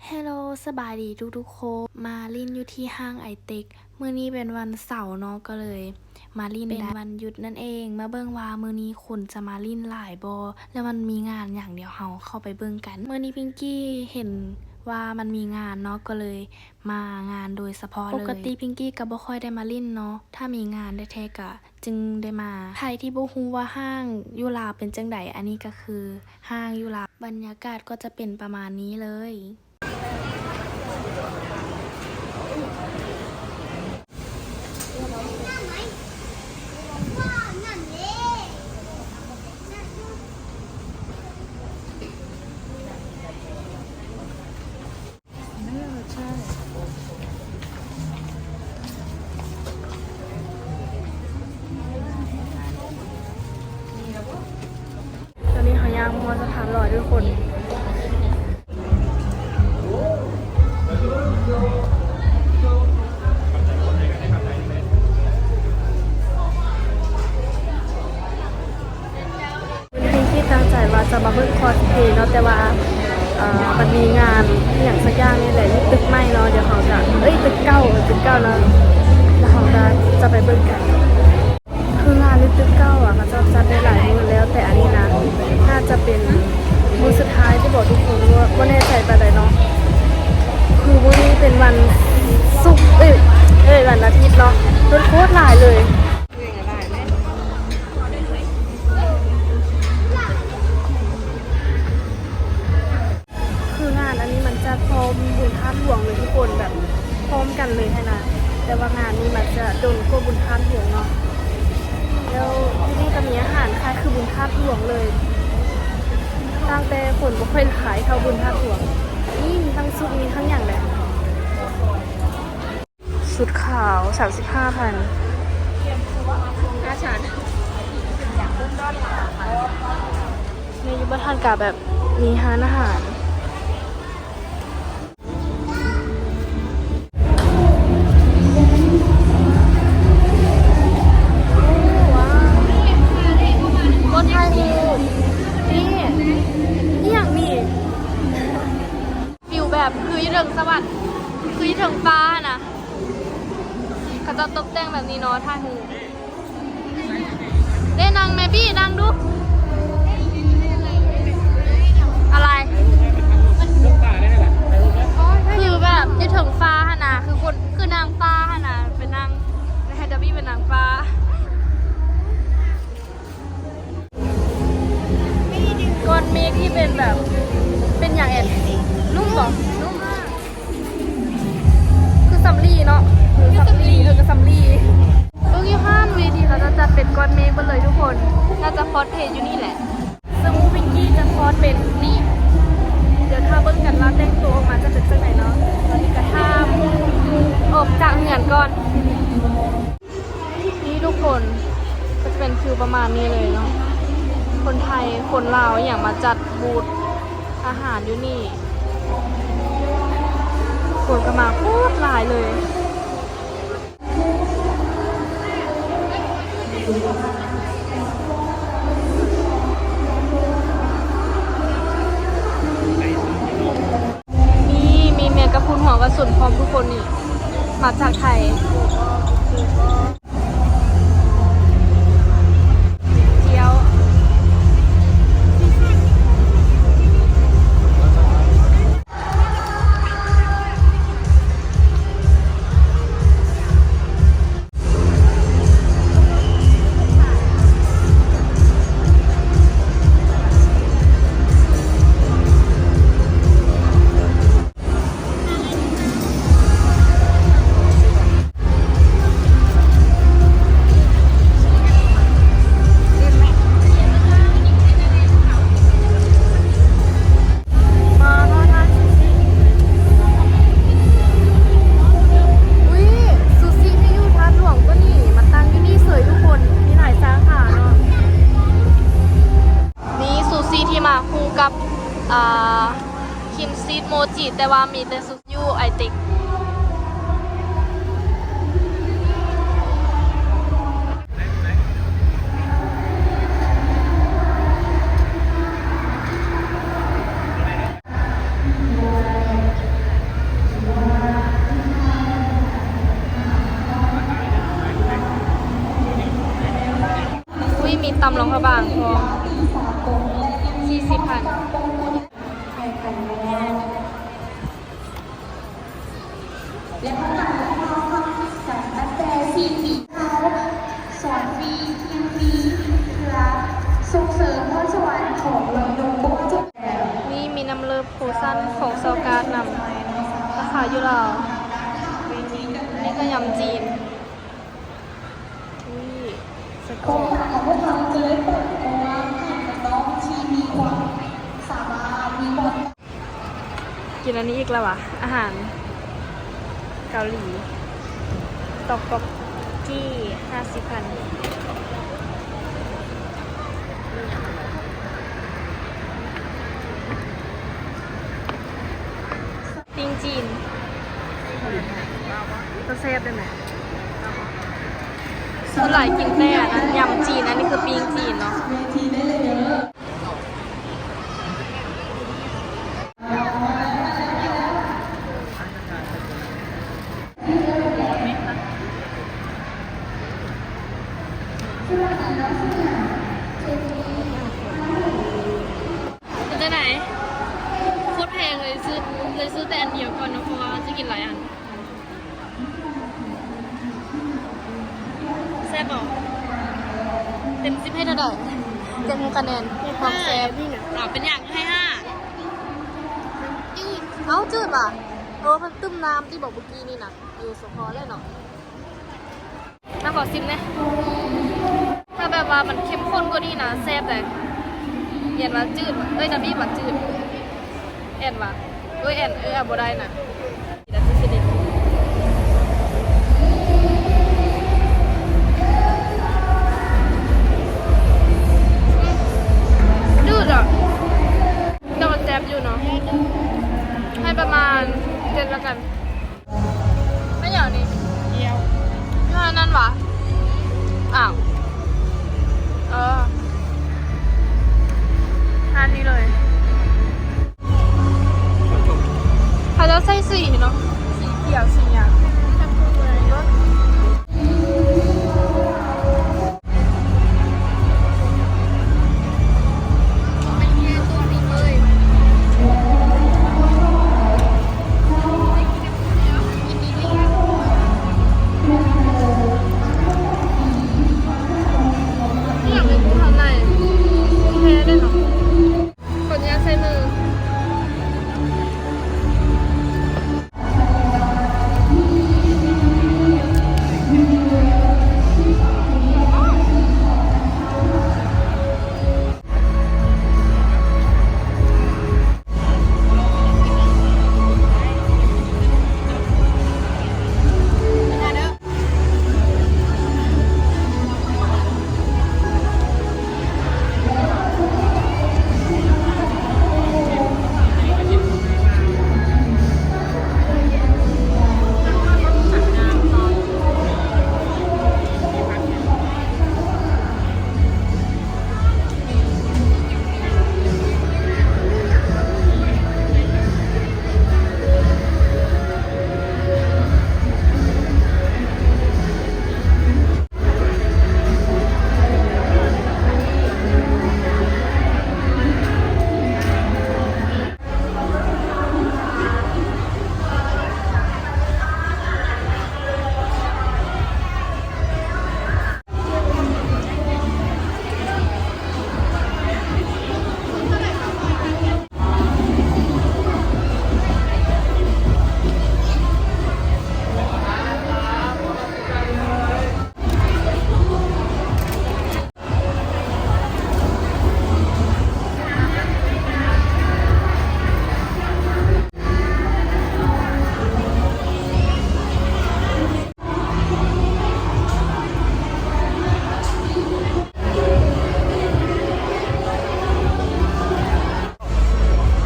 เฮลโลสบายดีทุกๆคนมาลินอยู่ที่ห้างไอเต็กมื้อนี้เป็นวันเสาร์เนาะก็เลยมาลินเป็นวันหยุดนั่นเองมาเบิ่งว่ามื้อนี้คนจะมาลินหลายบ่แล้วมันมีงานอย่างเดียวเฮาเข้าไปเบิ่งกันมื้อนี้พิงกี้เห็นว่ามันมีงานเนาะก็เลยมางานโดยเฉพาะเลยปกติพิงกี้ก็บ่ค่อยได้มาลินเนาะถ้ามีงานแท้ๆก็จึงได้มาใครที่บ่ฮู้ว่าห้างยูลาวเป็นจังไดอันนี้ก็คือห้างยูลาวบรรยากาศก็จะเป็นประมาณนี้เลยตอนนี้เขาย่างมัวสะพานลอยทุกคนวันนี้ที่ตั้งใจว่าจะมาเบิ่งคอสเพลย์เนาะแต่ว่ามันมีงานอย่างสักอย่างนี่แหละที่ตึกใหม่เนาะเดี๋ยวเขาจะตึกเก้าเนาะแล้วเขาจะไปเบิ่งกันคืองานในตึกเก้าเขาจะจัดได้หลายมื้อแล้วแต่อันนี้นะน่าจะเป็นมื้อสุดท้ายที่บอกทุกคนว่าแน่ใจไปไหนเนาะคือมื้อนี้เป็นวันศุกร์วันอาทิตย์เนาะรถโคตรหลายเลยคืองานอันนี้มันจะพร้อมบุญท่าหลวงเลยทุกคนแบบพร้อมกันเลยแค่นั้นแต่ว่างานนี้มันจะโดนกว่าบุญท่าหลวงเนาะแล้วที่นี่ก็มีอาหารคล้ายคือบุญท่าหลวงเลยตั้งแต่ฝนบ่ค่อยขายเข้าบุญท่าหลวงนี่มีทั้งซุปมีทั้งอย่างเลยสุดขาว 35,000อาจารย์ในยุบทันกาแบบมีร้านอาหารคนไทยนี่อย่างนี้ฟิวแบบคือยี่เถิงสวรรค์คือยี่เถิงฟ้านะเขาจะตกแต่งแบบนี้เนาะท่าหูได้นางแม่พี่นางดูอะไรคือแบบยี่เถิงฟ้านะคือคนคือนางฟ้านะเป็นนางไฮดับบี้เป็นนางฟ้าก้อนเมฆที่เป็นแบบเป็นอย่างแอนนุ่มบอกนุ่มมากคือซัมลี่เนาะคือซัมลี่กับซัมลี่ลูกยี่ห้านเวทีเขาจะจัดเป็นก้อนเมฆหมดเลยทุกคนน่าจะคอสเพลย์อยู่นี่แหละซึ่งพิงกี้จะคอสเป็นนี่เดี๋ยวถ้าเบิ้งกันว่าแต่งตัวออกมาจะเป็นจังไหนเนาะตอนนี้กระทำออกจากเหงื่อนก่อนนี่ทุกคนก็จะเป็นคิวประมาณนี้เลยเนาะคนไทยคนลาวอย่างมาจัดบูธอาหารอยู่นี่คนก็มาโคตรหลายเลยนี่มีเมียกระพุนหัวกระสุนพร้อมทุกคนนี่มาจากไทยกับคิมซีดโมจิแต่ว่ามีแต่ซุยูไอติก ำลงพระบางพอ40,000และข้างหลังนะคะสารนักแสดง4 ปีเขาสอนฟรีเรียนฟรีและส่งเสริมพรสวรรค์ของวัยรุ่นบุกจุดแล้ว นี่มีน้ำเลิฟโพสั้นของเซาการ์ดนำราคาอยู่ราวนี่ก็ยำจีนอุ้ยสก ก็ อ หลังของพวกเขาจะได้เปิดตัวว่าน้องที่มีความสามารถมีความ กินอันนี้อีกแล้ววะอาหารเกาหลีตอกกอกกี้50,000ปิ้งจีนก็แซ่บได้ไหมส่วนหลายกินแต่อันนั้นยำจีนอันนี้คือปิ้งจีนเนาะ เวทีได้เลยเด้อ มันจะไหนโคตรแพงเลยซื้อแต่อันเดียวก่อนนะเพราะว่าจะกินหลายอันแซ่บบอกเต็ม10ให้เท่าไหร่เต็มคะแนนความแซ่บเป็นอย่างให้5จืดเอ้าจืดป่ะมันตึ้มน้ำที่บอกเมื่อกี้นี่นะอยู่สพเลยเนาะน่าขอซิมนะถ้าแบบว่ามันเข้มข้นกว่านี้นะแซ่บเลยเอ็นว่าจืดว่ะจะมีว่าจืดเอ็นว่าเอ็นบ่ได้นะแต่จะสิจืดอ่ะแต่มันแซ่บอยู่เนาะให้ประมาณ7แล้วกันไม่อย่างนี้เดียวนั่นวะอ้าวทานนี้เลยเขาจะใส่สีเนาะสีเขียวสีอย่างไม่เงี้ยตัวนี้เลยยินดีดีนี่อยากเป็นทำไหนแพ้ด้วยเนาะกดยาใส่มือ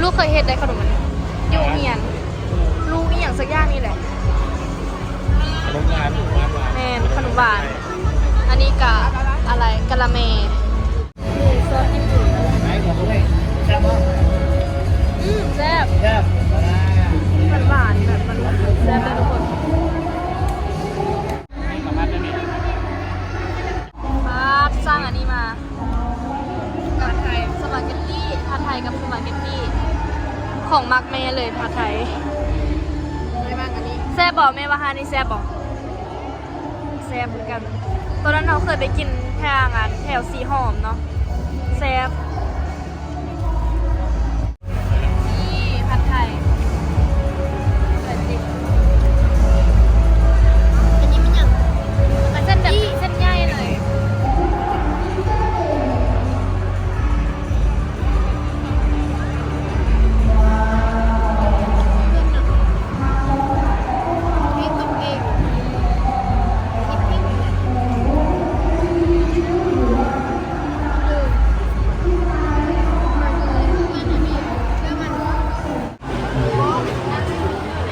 ลูกเคยเฮ็ดได้ขนมมันอยู่เฮียนลูกอีหยังสักอย่างนี่แหละ ขนมหวานแม่นขนมหวาน อันนี้กะอะไรกะละเมนี่ซอสญี่ปุ่น ไหนบอกด้วยแซ่บมาก แซ่บ แซ่บ มันหวานแบบมันแซ่บเลยทุกคน ให้สัมภาษณ์ได้ไหม ป้าสร้างอันนี้มา ไทยแซ่บบอกแม่ว่าฮานี่แซ่บบอกแซ่บเหมือนกันตอนนั้นเราเคยไปกินแถวงานแถวสีหอมเนาะแซ่บนี่ผัดไทยแบบนี้อันนี้มันอย่างมันเส้นแบบเส้นใหญ่เลย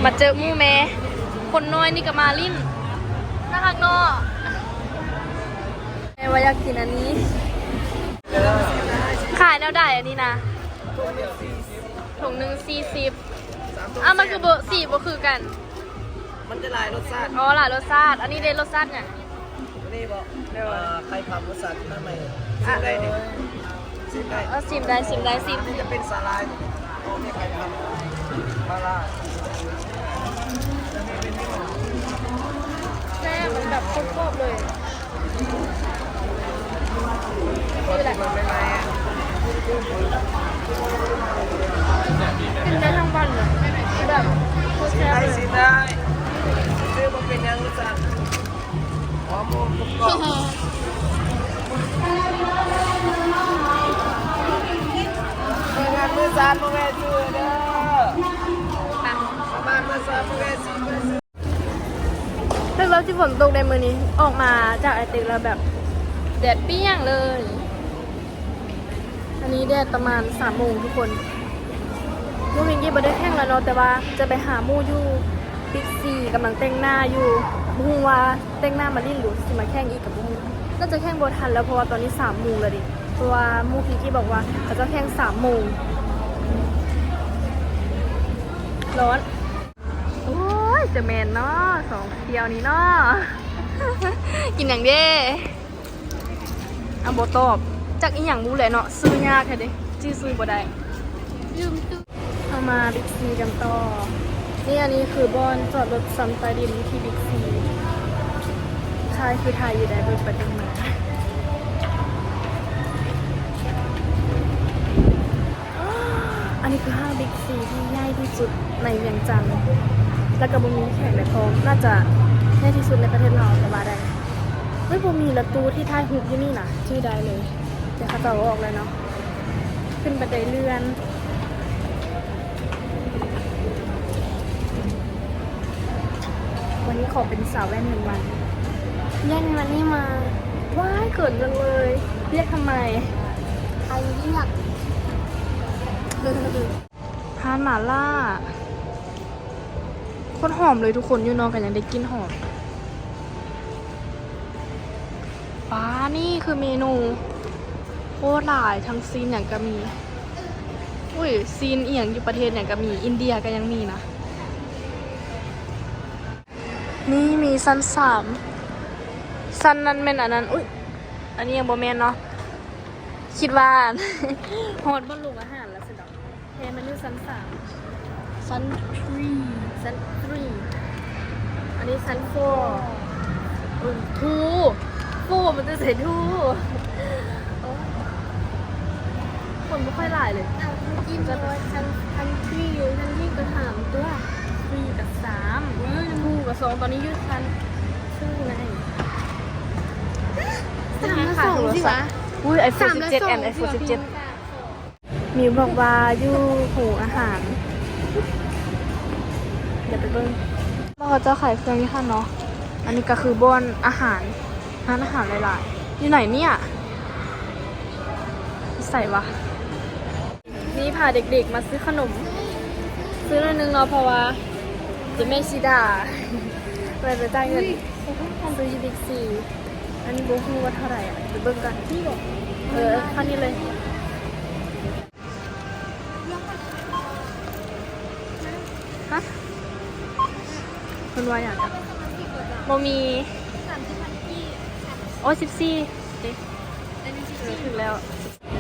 มาเจอหมู่แม่คนน้อยนี่ก็มาลิ้นนะคะเนาะแม่ว่าอยากกินอันนี้ ขายแนวได้อันนี้นะถุงหนึ่ง40อ่ะมันคือเบอร์4บ่คือกัน มันจะหลายรสชาติ อ๋อหลายรสชาติอันนี้เด่นรสชาติไง นี่บอกใครปรับรสชาติข้างในชิมได้ดิชิมได้ เอาซิมได้ซิม นี่จะเป็นสาลายโอ้ไม่ใครทำมาล่า แซ่บมันแบบครบๆเลย คืออะไรมันไม่ไหมอ่ะ กินได้ทั้งวันเลยแบบโคตรแซ่บ ได้ เลย ชิมได้ซื้อมาเป็นยังรสชาติหอมมุมกรอบงานมือสานมาแม่ช่วยเด้อบ้านมือสานมาแม่ช่วย ถ้าเราที่ฝนตกในมือนี้ออกมาจากไอติมแล้วแบบแดดเปรี้ยงเลย อันนี้แดดประมาณ3 โมงทุกคนลูกมิงกี้บ่ได้แข่งแล้วเนาะแต่ว่าจะไปหาหมู่อยู่บิ๊กซีกำลังแต่งหน้าอยู่บุ้งว่าแต่งหน้ามาลิ้นหรือสิมาแข่งอีกกับบุ้งน่าจะแข่งบ่ทันแล้วเพราะว่าตอนนี้3 โมงแล้วดิเพราะว่าหมู่พี่กี้บอกว่าเขาจะแข่ง3 โมงร้อนโอ้ยจะแมนเนาะ2 เดียวนี้เนาะ กินอย่างเด้เอาโบตอบจากอีหยังบูเลยเนาะซื้อยากแค่ดิชื่อซื้อบ่ได้ลืมตู้เอามาบิ๊กซีกันต่อนี่อันนี้คือบอนจอดรถซัมใต้ดินที่บิ๊กซีชายคือไทยอยู่ได้เบิดประเด็นมาอันนี้คือห้างบิ๊กซีที่ใหญ่ที่สุดในเวียงจันทร์แล้วก็บ่มีแขกในพร้อมน่าจะใหญ่ที่สุดในประเทศเราแต่ว่าได้ไม่บ่มีประตูที่ท้ายหุบอยู่นี่นะชื่อใดเลยเดี๋ยวเขาจะเอาออกเลยเนาะขึ้นบันไดเลื่อนวันนี้ขอเป็นสาวแว่น1 วันแย่งมันนี่มาว้ายเกิดจังเลยเรียกทำไมใครเรียกทานหม่าล่าโคตรหอมเลยทุกคนอยู่นอนกันยังได้กินหอมป้านี่คือเมนูโคตรหลายทั้งซีนอย่างก็มีอุ้ยซีนเอียงอยู่ประเทศอย่างก็มีอินเดียก็ยังมีนะนี่มีซัน3ซันนั้นเป็นอันนั้นอุ้ยอันนี้ยังโบแมนเนาะคิดว่า ฮอตบนลุงอาหารแล้วสิดอกเทมันอยู่ซัน3ซัน3อันนี้ซัน4ทูมันจะใส่ทูคนไม่ค่อยหลายเลยจิ้มจะทันที่ก็ถามตัว3กับ3ทูกับ2ตอนนี้ยืดทันซึ่งไง3 กับ 2สิวะอุ้ย iPhone 17 and iPhone 17มิวบอกว่าอยู่หูอาหารเดี๋ยวไปเบิ้งว่าเขาจะขายเครื่องยี่ห้อเนาะอันนี้ก็คือบอนอาหารร้านอาหารหลายๆอยู่ไหนเนี่ยใส่วะนี่พาเด็กๆมาซื้อขนมซื้อหน่อยนึงเนาะเพราะว่าจะแม่ชิดาเลยไปจ่ายเงินซื้อยูบิ๊กซีอันนี้บุ๊กว่าเท่าไหร่อ่ะไปเบิ้งกันนี่บอกท่านี้เลยฮะคุณว่าอย่างไรโมมีโอ้14ถึงแล้ว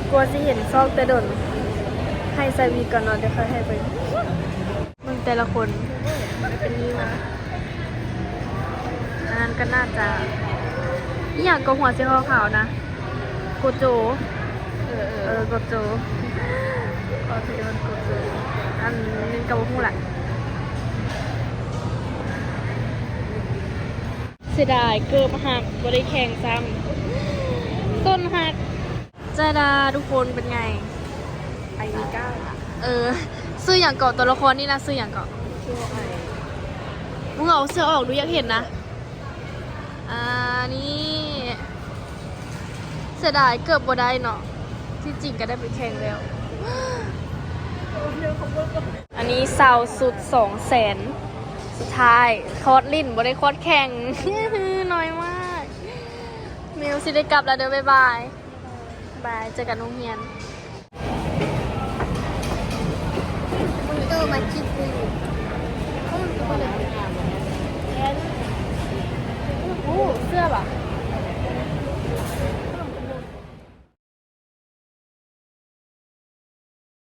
กลัวจะเห็นซอกแต่ดนให้ใส่วีก่อนเนาะเดี๋ยวค่อยให้ไปมัน แต่ละคนเป็นนี้นะอันนั้นก็น่าจะอหย่างก็หัวเสียขาวๆนะโกโจโกโจโอเคมันโกโจอันนี้กับหูแหละเสียดายเกิบหักบ่ได้แข่งซ้ำต้นหักเจดาทุกคนเป็นไง ไอมีก้า ซื้ออย่างเกาะตัวละครนี่นะซื้ออย่างเกาะ ชื่อว่าไอ มึงเอาเสื้อออกดูอยากเห็นนะนี่เสียดายเกือบบ่ได้เนาะที่จริงก็ได้ไปแข่งแล้ว อันนี้ซาวสุด200,000สุดท้ายคอร์ดลิ่นบ่ได้คอร์ดแข่ง น้อยมากเมลสิได้กลับแล้วเด้อบ๊ายบายบายเจอกันโรงเรียน มาคิดดู โอ้เสื้อแบบ